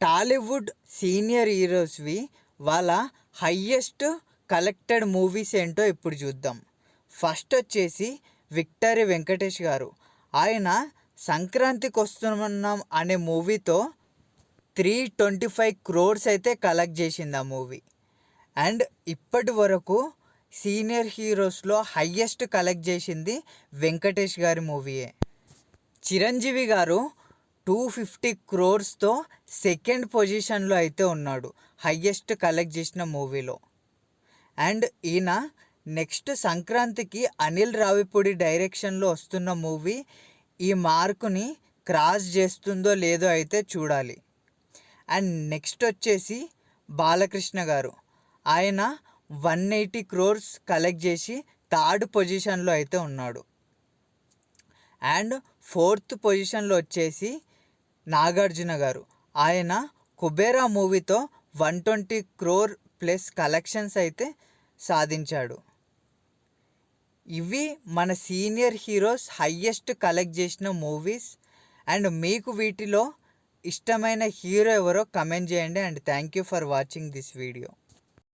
Tollywood senior హీరోస్వి వాళ్ళ highest collected movies ఏంటో ఇప్పుడు చూద్దాం. ఫస్ట్ వచ్చేసి విక్టరీ వెంకటేష్ గారు. ఆయన సంక్రాంతికి వస్తున్నాం అనే మూవీతో 325 crores అయితే కలెక్ట్ చేసింది ఆ మూవీ. అండ్ ఇప్పటి వరకు సీనియర్ హీరోస్లో హయ్యెస్ట్ కలెక్ట్ చేసింది వెంకటేష్ గారి మూవీయే. చిరంజీవి గారు 250 crores సెకండ్ పొజిషన్లో అయితే ఉన్నాడు హయ్యెస్ట్ కలెక్ట్ చేసిన మూవీలో. అండ్ ఈయన నెక్స్ట్ సంక్రాంతికి అనిల్ రావిపూడి డైరెక్షన్లో వస్తున్న మూవీ ఈ మార్కుని క్రాస్ చేస్తుందో లేదో అయితే చూడాలి. అండ్ నెక్స్ట్ వచ్చేసి బాలకృష్ణ గారు. ఆయన 180 crores కలెక్ట్ చేసి థర్డ్ పొజిషన్లో అయితే ఉన్నాడు. అండ్ ఫోర్త్ పొజిషన్లో వచ్చేసి నాగార్జున గారు. ఆయన కుబేరా మూవీతో 120 crore ప్లస్ కలెక్షన్స్ అయితే సాధించాడు. ఇవి మన సీనియర్ హీరోస్ హయ్యెస్ట్ కలెక్ట్ చేసిన మూవీస్. అండ్ మీకు వీటిలో ఇష్టమైన హీరో ఎవరో కమెంట్ చేయండి. And thank you for watching this video.